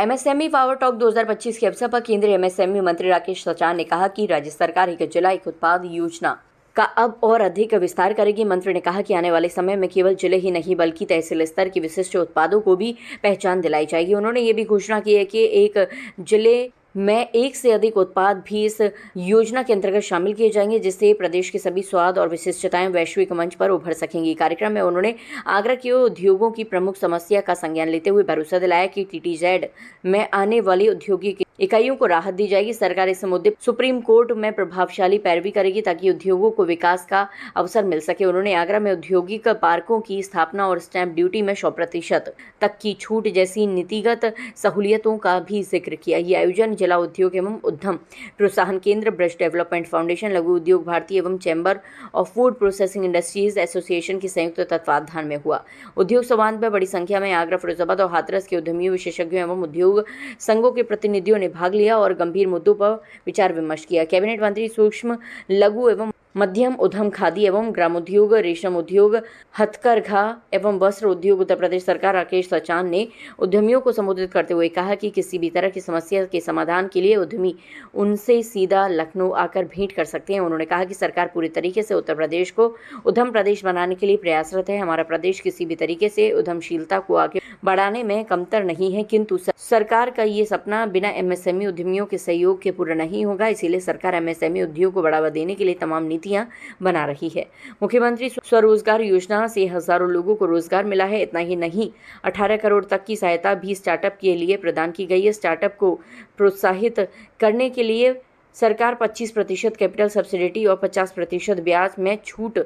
MSME power talk 2025 के अवसर पर केंद्रीय एमएसएमई मंत्री राकेश सचान ने कहा कि राज्य सरकार एक जिला एक उत्पाद योजना का अब और अधिक विस्तार करेगी। मंत्री ने कहा कि आने वाले समय में केवल जिले ही नहीं बल्कि तहसील स्तर के विशिष्ट उत्पादों को भी पहचान दिलाई जाएगी। उन्होंने ये भी घोषणा की है कि एक जिले में एक से अधिक उत्पाद भी इस योजना के अंतर्गत शामिल किए जाएंगे, जिससे प्रदेश के सभी स्वाद और विशिष्टताएं वैश्विक मंच पर उभर सकेंगी। कार्यक्रम में उन्होंने आगरा के उद्योगों की प्रमुख समस्या का संज्ञान लेते हुए भरोसा दिलाया कि टीटीजेड में आने वाली औद्योगिक इकाइयों को राहत दी जाएगी। सरकार इस मुद्दे सुप्रीम कोर्ट में प्रभावशाली पैरवी करेगी ताकि उद्योगों को विकास का अवसर मिल सके। उन्होंने आगरा में औद्योगिक पार्कों की स्थापना और स्टैंप ड्यूटी में 100% तक की छूट जैसी नीतिगत सहूलियतों का भी जिक्र किया। ये आयोजन जिला उद्योग एवं उद्यम प्रोत्साहन केंद्र, ब्रिज डेवलपमेंट फाउंडेशन, लघु उद्योग भारती एवं chamber of food processing industries association के संयुक्त तत्वावधान में हुआ। उद्योग संवाद में बड़ी संख्या में आगरा, फिरोजाबाद और हाथरस के उद्यमियों, विशेषज्ञों एवं उद्योग संघों के प्रतिनिधियों ने भाग लिया और गंभीर मुद्दों पर विचार विमर्श किया। कैबिनेट मंत्री सूक्ष्म, लघु एवं मध्यम उद्यम, खादी एवं ग्रामोद्योग, रेशम उद्योग, हथकरघा एवं वस्त्र उद्योग उत्तर प्रदेश सरकार राकेश सचान ने उद्यमियों को संबोधित करते हुए कहा कि किसी भी तरह की समस्या के समाधान के लिए उद्यमी उनसे सीधा लखनऊ आकर भेंट कर सकते हैं। उन्होंने कहा कि सरकार पूरी तरीके से उत्तर प्रदेश को उद्यम प्रदेश बनाने के लिए प्रयासरत है। हमारा प्रदेश किसी भी तरीके से उद्यमशीलता को आगे बढ़ाने में कमतर नहीं है, किंतु सरकार का ये सपना बिना एमएसएमई उद्यमियों के सहयोग के पूरा नहीं होगा। इसीलिए सरकार एमएसएमई उद्योग को बढ़ावा देने के लिए तमाम नीतियां बना रही है। मुख्यमंत्री स्वरोजगार योजना से हजारों लोगों को रोजगार मिला है। इतना ही नहीं, 18 करोड़ तक की सहायता भी स्टार्टअप के लिए प्रदान की गई है। स्टार्टअप को प्रोत्साहित करने के लिए सरकार 25% कैपिटल सब्सिडी और 50% ब्याज में छूट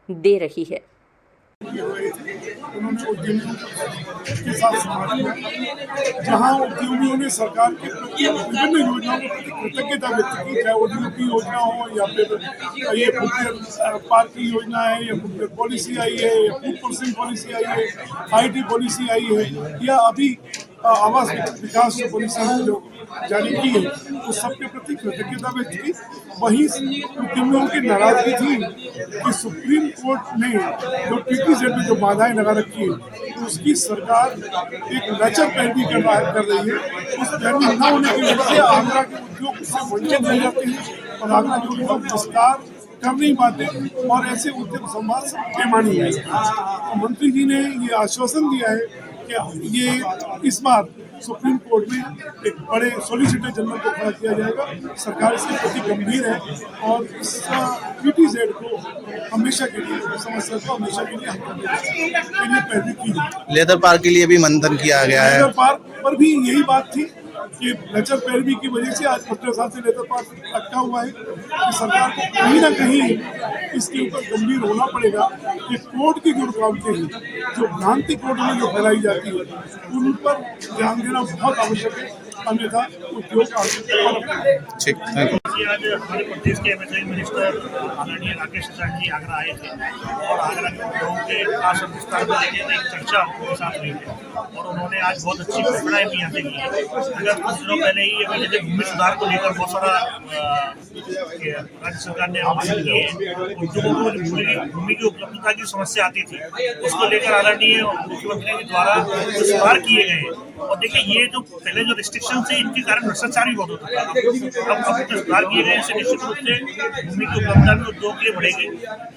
दे रही है। उन्होंने उद्यमियों के साथ संवाद किया, जहां उद्यमियों ने सरकार की विभिन्न योजनाओं को कृतज्ञता व्यक्त की, चाहे उद्योग की योजना हो या फिर ये फूड पार्क की योजना है या फूड पॉलिसी आई है या फूड प्रोसेसिंग पॉलिसी आई है, IT पॉलिसी आई है या अभी आवास विकास जो पॉलिसी जो जारी की है, उस सबके प्रति कृतज्ञता व्यक्त की। वहीं उद्यमियों की नाराजगी थी कि सुप्रीम कोर्ट ने जो टीटीजेड में जो बाधाएं लगा रखी है, उसकी सरकार एक नेचर पैरवी कर रही है। उस पैरवी न होने की वजह से आगरा के उद्योग उससे वंचित रह जाते हैं और आगरा के उद्योग विस्तार कर नहीं पाते और ऐसे उद्यम संवाद बेमानी है। तो मंत्री जी ने ये आश्वासन दिया है कि ये इस बार सुप्रीम कोर्ट में एक बड़े सॉलिसिटर जनरल को खड़ा किया जाएगा। सरकार इसके प्रति गंभीर है और इस टीटीजेड को हमेशा के लिए, समस्या को हमेशा के लिए पैरवी की जाए। लेदर पार्क के लिए भी मंथन किया गया है। लेदर पार्क पर भी यही बात थी कि नेचर पैरवी की वजह से आज 15 साल से लेदर पार्क अटका हुआ है कि सरकार को कहीं ना कहीं इसके ऊपर गंभीर होना पड़ेगा कि कोर्ट की जो रुकावटें हैं, जो भ्रांति कोर्ट में जो फैलाई जाती है, उन पर ध्यान देना बहुत आवश्यक है, अन्यथा उद्योग ठीक। आज हमारे प्रदेश के एमएसएमई मिनिस्टर आदरणीय राकेश सचान जी आगरा आए थे और आगरा के उद्योगों के विकास और विस्तार को लेकर एक चर्चा उनके साथ हुई थी और उन्होंने आज बहुत अच्छी घोषणाएं भी यहाँ से की है। अगर कुछ दिनों पहले ही अभी जैसे भूमि सुधार को लेकर बहुत सारा राज्य सरकार ने आह्वान किए, उद्योगों को भूमि की उपलब्धता की समस्या आती थी, उसको लेकर आदरणीय मुख्यमंत्री के द्वारा सुधार किए गए। और देखिए, ये जो पहले जो रिस्ट्रिक्शन थे, इनके कारण भ्रष्टाचार भी बहुत होता था। अब सुधार किए गए, इससे निश्चित रूप से भूमि की उपलब्धता भी उद्योग के लिए बढ़ेगी।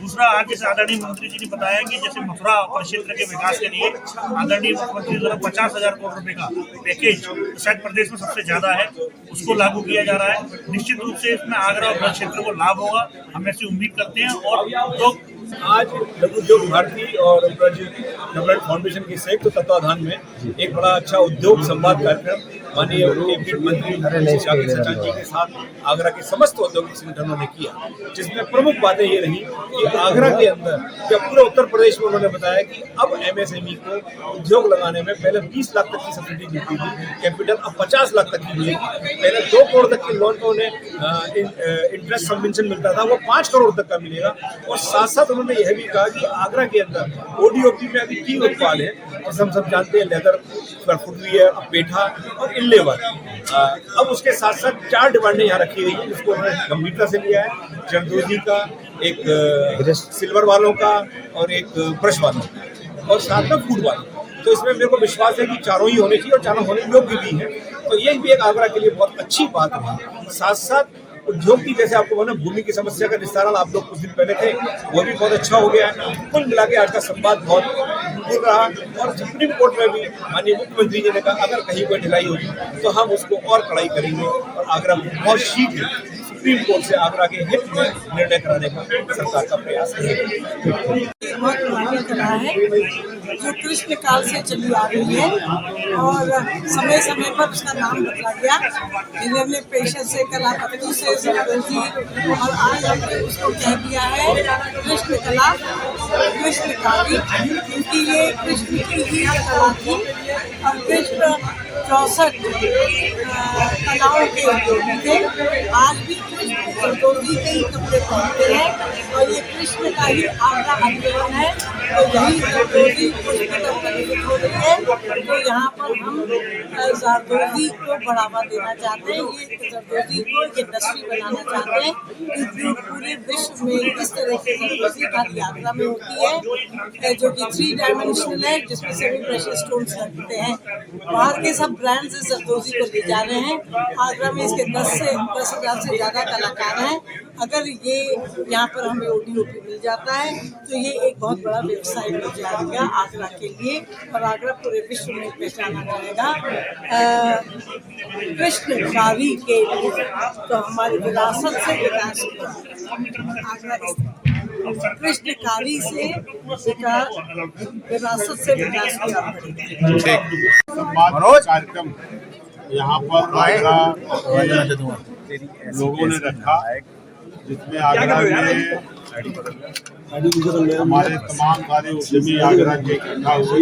दूसरा, आज जैसे आदरणीय मंत्री जी ने बताया कि जैसे मथुरा परिक्षेत्र के विकास के लिए आदरणीय मुख्यमंत्री द्वारा 50,000 करोड़ रुपए का पैकेज शायद प्रदेश में सबसे ज्यादा है, उसको लागू किया जा रहा है। निश्चित रूप से इसमें आगरा और क्षेत्र को लाभ होगा, हम ऐसी उम्मीद करते हैं। और उद्योग आज लघु उद्योग भारती और ब्रिज डेवलपमेंट फाउंडेशन के संयुक्त तत्वाधान में एक बड़ा अच्छा उद्योग संवाद कार्यक्रम माननीय कैबिनेट मंत्री राकेश सचान जी के साथ आगरा के समस्त औद्योगिक संगठनों ने किया, जिसमें प्रमुख बातें ये रही कि आगरा के अंदर या पूरे उत्तर प्रदेश में उन्होंने बताया कि अब एमएसएमई को उद्योग लगाने में पहले 20 लाख तक की सब्सिडी मिलती थी, कैपिटल अब 50 लाख तक की मिलेगी। पहले 2 करोड़ तक के लोन को उन्हें इंटरेस्ट सबवेंशन मिलता था, वो 5 करोड़ तक का मिलेगा। और साथ साथ उन्होंने यह भी कहा कि आगरा के अंदर ओडीओपी में अभी 3 उत्पाद है, जैसे हम सब जानते हैं, लेदर, फुटवियर, पेठा और इल्लेवर। अब उसके साथ साथ 4 डिमांडें यहाँ रखी गई है, जिसको उन्होंने गंभीरता से लिया है। जरदोजी का, एक सिल्वर वालों का और एक ब्रश वालों का, और साथ में फूड वालों। तो इसमें मेरे को विश्वास है कि चारों ही होने चाहिए और चारों होने योग्य भी है। तो ये भी एक आगरा के लिए बहुत अच्छी बात है। साथ साथ उद्योग की, जैसे आपको बोला, भूमि की समस्या का निस्तारण आप लोग कुछ दिन पहले थे, वो भी बहुत अच्छा हो गया है। कुल मिला के आज का संवाद बहुत दूर रहा। और सुप्रीम कोर्ट में भी माननीय मुख्यमंत्री जी ने कहा अगर कहीं कोई ढिलाई होगी तो हम उसको और कड़ाई करेंगे और आगरा बहुत शीघ्र सुप्रीम कोर्ट से आगरा के हित में निर्णय कराने का सरकार का प्रयास है। बहुत पुरानी कला है जो कृष्ण काल से चली आ रही है और समय समय पर उसका नाम बदला गया। जिन्होंने पेशे से, कलापति से, सरपंची, और आज हमने उसको कह दिया है कृष्ण कला, कृष्ण काली, क्योंकि ये कृष्ण की ही कला थी। और कृष्ण 64 कलाओं के उपयोगी थे। आज भी कृष्ण सरदोजी के ही कपड़े पहनते हैं और ये कृष्ण का ही आगरा आंदोलन है। तो यही सरदोजी हो रही है। तो यहाँ पर हम सरदोजी को बढ़ावा देना चाहते हैं, ये सरदोजी को इंडस्ट्री बनाना चाहते हैं कि पूरे विश्व में इस तरह की सरदोजी खाली आगरा में होती है, जो कि 3 डायमेंशनल है, जिसमें सेमी प्रेशियस स्टोन्स लगते हैं। बाहर के सब ब्रांड्स इस सरदोजी को ले जा रहे हैं। आगरा में इसके 10,000 से ज़्यादा कलाकार हैं। अगर ये यहाँ पर हमें ODOP मिल जाता है तो ये एक बहुत बड़ा व्यवसाय हो जाएगा आगरा के लिए और आगरा पूरे विश्व में पहचाना जाएगा कृष्ण काली के लिए। तो हमारी विरासत से विकास होगा। आगरा कृष्ण काली से विरासत से विकास की ओर बढ़ेगा। संवाद कार्यक्रम यहाँ पर आगरा लोगों ने रखा, जिसमें आगरा में हमारे तमाम सारे उद्यमी आगरा के इकट्ठा हुए।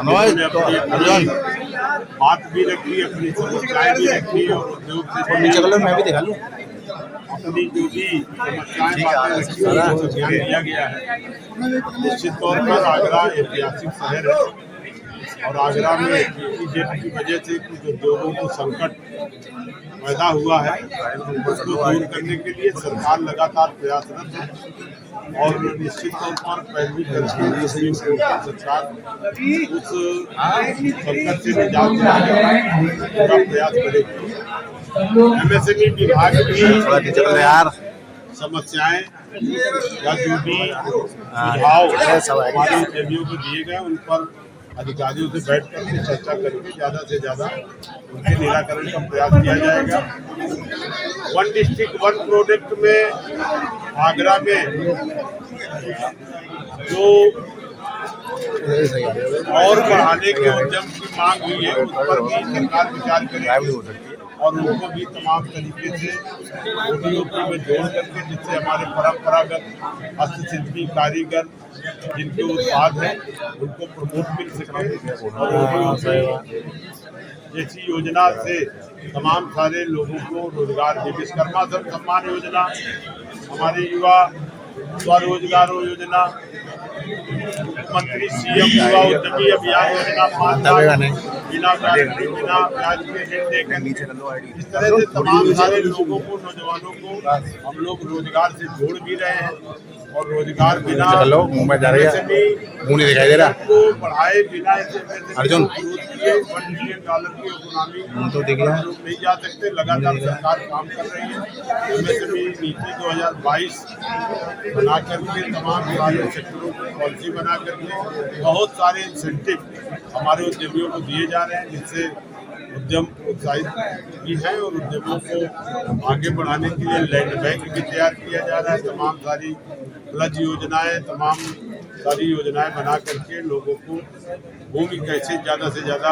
उन्होंने अपनी बात भी रखी, अपनी समस्याएं भी रखी और उद्योग से मैं भी देखा लूं अपनी जो भी समस्याएं रखी उनको ध्यान दिया गया है। निश्चित तौर पर आगरा ऐतिहासिक शहर है और आगरा में बीजेपी की वजह से कुछ उद्योगों को संकट पैदा हुआ है। उसको दूर करने के लिए सरकार लगातार प्रयासरत है और निश्चित तौर पर पैरवी करके सरकार उस संकट से निजात दिलाने का प्रयास करेगी। MSME विभाग की समस्याएं या जो भी सुझाव हमारे उद्यमियों को दिए गए उन पर अधिकारियों से बैठ कर चर्चा करके ज़्यादा से ज़्यादा उनके निराकरण का प्रयास किया जाएगा। 1 डिस्ट्रिक्ट 1 प्रोडक्ट में आगरा में जो और बढ़ाने के उद्यम की मांग हुई है उस पर भी सरकार विचार करेगी और उनको भी तमाम तरीके से ODOP में जोड़ करके, जिससे हमारे परंपरागत हस्तशिल्पी कारीगर जिनके उत्पाद हैं उनको प्रमोट मिल सके और ODOP जैसी योजना से तमाम सारे लोगों को रोजगार दे। विश्वकर्मा सम्मान योजना, हमारे युवा स्वरोजगार योजना, मुख्यमंत्री CM युवा उद्यमी अभियान योजना, 5 लाख बिना ब्याज के ऋण देकर, इस तरह से तमाम सारे लोगों को, नौजवानों को हम लोग रोजगार से जोड़ भी रहे हैं और रोजगार बिना दिखाई दे रहा को बढ़ाए बिना अर्जुन $1 बिलियन की इकोनॉमी तो लोग नहीं जा सकते। लगातार सरकार काम कर रही है। MSME नीति 2022 बना करके तमाम सारे सेक्टरों को पॉलिसी बना करके बहुत सारे इंसेंटिव हमारे उद्यमियों को दिए जा रहे हैं, जिससे उद्यम उत्साहित भी है और उद्यमियों को आगे बढ़ाने के लिए लैंड बैंक भी तैयार किया जा रहा है। तमाम सारी प्लज योजनाएं, तमाम सारी योजनाएं बना करके लोगों को भूमि कैसे ज़्यादा से ज़्यादा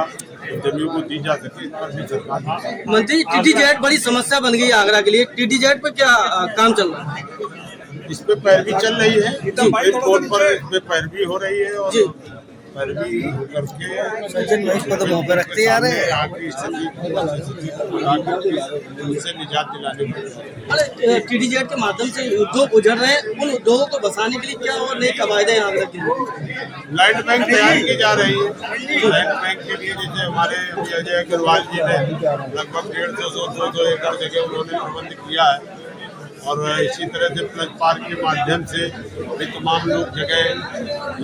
उद्यमियों को दी जा सके, इस पर भी सरकार। मंत्री, TDZ बड़ी समस्या बन गई है आगरा के लिए। TDZ पर क्या काम चल रहा है? इस पे पैरवी चल रही है, एयरपोर्ट पर इस पे पैरवी हो रही है और पैरवी करके सज्जन भाई को तो मुंह पे रखते यार उससे निजात दिलाने के। TDZ के माध्यम से उद्योग गुजर रहे हैं, उन उद्योगों को बसाने के लिए क्या और नए कवायदे हैं आगरा के लिए? लैंड बैंक तैयार की जा रही है। लैंड बैंक के लिए जैसे हमारे अजय अग्रवाल जी ने लगभग 150-200 एकड़ जगह उन्होंने प्रबंध किया है और इसी तरह से प्लग पार्क के माध्यम से भी तमाम लोग जगह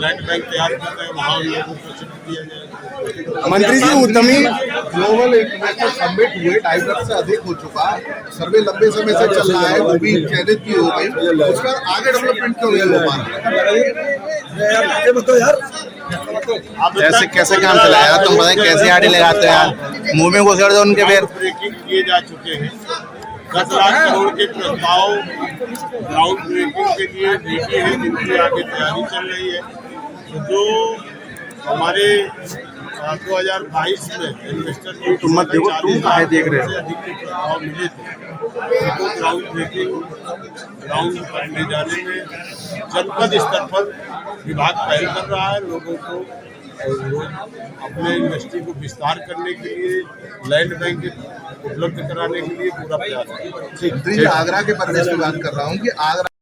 लैंड बैंक तैयार कर रहे हैं, वहाँ उन लोगों को शिफ्ट किया जाएगा। मंत्री जी, उद्यमी ग्लोबल इन्वेस्टर समिट हुए 2.5 लाख से अधिक हो चुका, सर्वे लंबे समय से चल रहा है, वो भी चयनित की हो गई, उसका आगे डेवलपमेंट क्यों नहीं हो पा रहा? ऐसे कैसे काम चलाया? तुम बताएं कैसे आड़े लगाते हो यार, मुंह में घुसेड़ दो उनके फिर। ब्रेकिंग किए जा चुके हैं, 10 लाख करोड़ के प्रस्ताव ग्राउंड ब्रेकिंग के लिए रेडी है, जिनकी आगे तैयारी चल रही है। तो जो हमारे 2022 में इन्वेस्टर को तुम मत देखो, तुम काहे देख रहे हो? से अधिक के प्रस्ताव मिले थे, तो ग्राउंड ब्रेकिंग ग्राउंड पर ले जाने में जनपद स्तर पर विभाग पहल कर रहा है। लोगों को अपने इंडस्ट्री को विस्तार करने के लिए लैंड बैंक उपलब्ध कराने के लिए पूरा प्रयास है। आगरा के परिवेश की बात कर रहा हूँ कि आगरा